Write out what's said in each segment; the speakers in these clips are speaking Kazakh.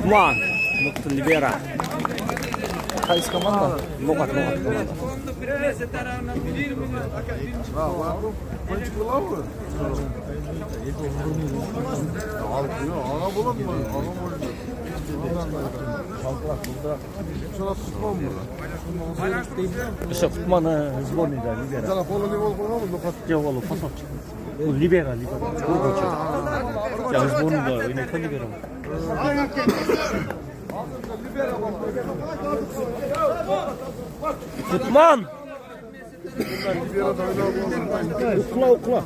Tutman. Mutlu libera. Kayıs komanda. Nokat. İşte Tutman'ı sbornida libera. Yok oğlum pasapçı. Bu libera. Ya sbornida yine ko libera. Tutman. Okula.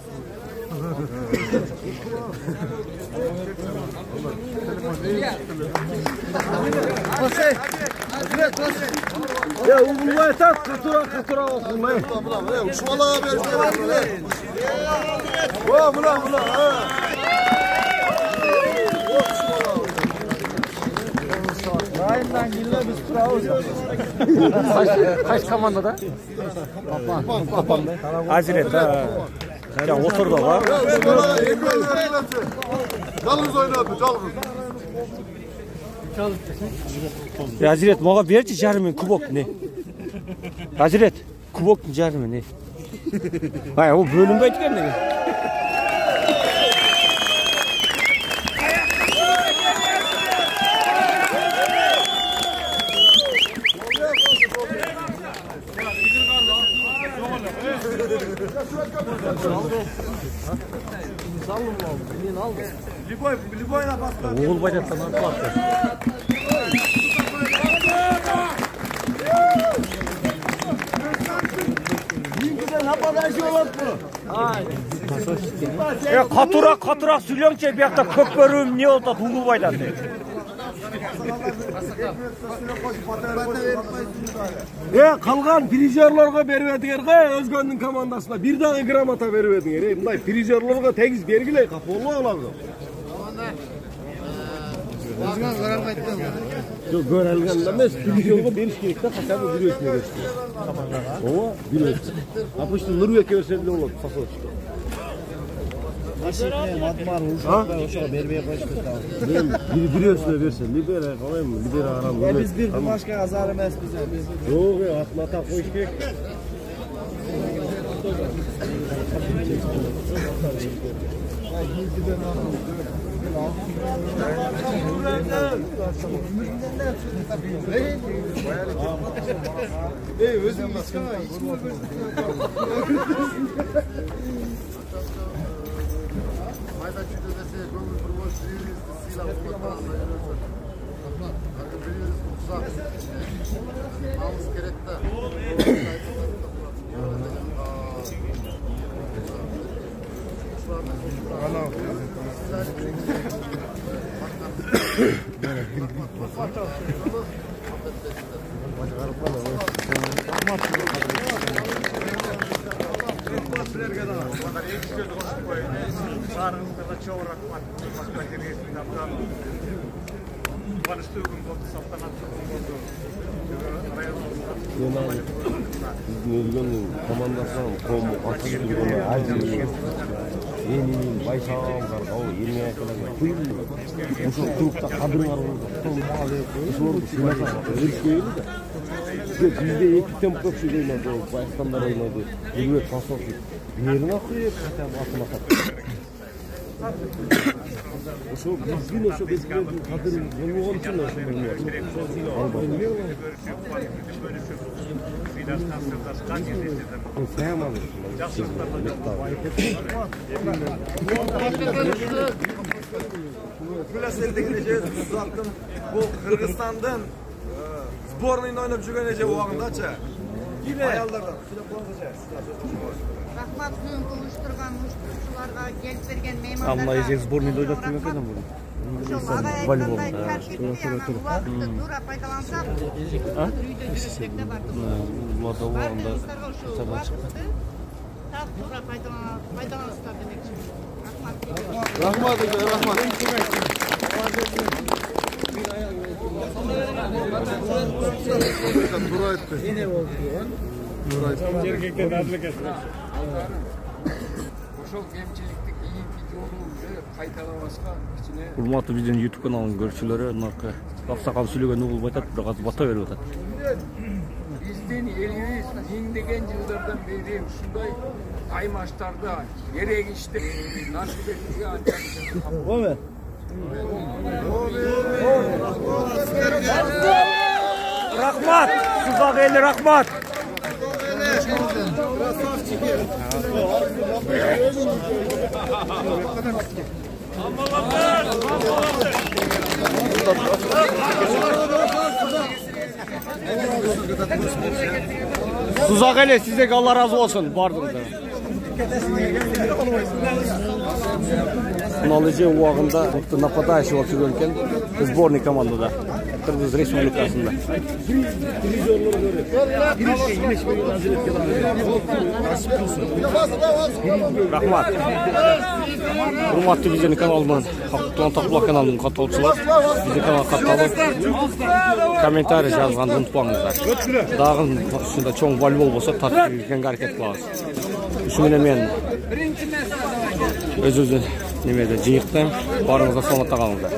Ya uğurlu etat katura olsun lan. Uçmalar ver. Bula. Rayından yıllar biz kurağız. Kaç komandada? Papan. Haziret ha. Ya otur da var. Yalnız oynadı, Ya Haziret bana verci jarımın kubok ne? Haziret kubok jarımı ne? Hayır o bölümde etken ne? Liboyla bastı. Oğul bacaktan atlattı. Ya katura sülönçe bir yakta köpörüm ne oldu Oğul baydan de. Kalgan prizörlörgө berip edinger Özgöndүн komandasına bir dagы gramata berip edinger. Мындай prizörlörgө tegiz bергiley kafolуу алабыз. Özgün görelmeydi mi? Yok görelgen emес, prizörgө beriş керек да, хотя бы bir ötüne geçti. Ооба, bir ötü. Apıştı Нурбекке берсе деле болот, Сосовичке. Madmar uşaklar uşağa berbeye başladı. Ben bir ötüne verse, libera kalayım mı? Libera aram. Ya biz bir başka azar emez bize. Yok ya, atlata koyuş gerek. Özüm iskana içme Mayda çüdülese gönül kuruluş duyuruz, silah olmadan sayılırız. Bakın duyuruz, uzak. Namus gerekte. Özgöndүн komandasынан кому атып жүргөн азыр энин байсалдар ал эми айкалар куйул ошол клубда кадырыңар ошолорду сыйласа өрүшпөйлү да бизде эки темп көпчү ойноду байстандар ойноду бирөө пасовки бериң акырып хотя бы атын атап ошо биздин ошо безгилердин кадырын болгон үчүн Bu Kırgızistan'dan sbornayla oynayıp жүрген эже убагындачы. Ayallardan. Rahmat günü buluşturgan muşturçularga gelip bergen meymanlarga. Amma ежек сборныйда ойнап келген екен bunu. Волейболда. Дура пайдалансак, үйдө жүрөсек де барды. Уларда убагында чабан чыкты. Так дура пайдалансыздар демекчи. Rahmat. Dura etti. Yine oldu. Dura etti. ошол кемчиликти кийинки жолу уже кайталабаска кичине. Урматтуу биздин YouTube каналынын көрүүчүлөрү мынакы аксакал сүйлөгөн угулуп атат, бирок азыр бата берип атат. Биздин элибиз миңдеген жылдардан бери ушундай аймаштарда керек иште насип этүүгө анчалык. Рахмат! Сузак эли рахмат! Сузак эли сиздерге Алла разы болсун бардыгыңыздан. Мыналы же убагында мыкты нападающий болуп жүргөн экен сборный командада Кыргыз Республикасында. Рахмат. Урматтуу биздин каналыбыз Токбулак каналынын каттоочулар. Биздин каналга катталып, комментарий жазганды унутпаңыздар. Дагы ушунда чоң волейбол болсо тартып киргенге аракет кылабыз. Ушу менен мен өзүбүздүн немеде жыйыктайм. Барыңызга саламатта калыңыздар.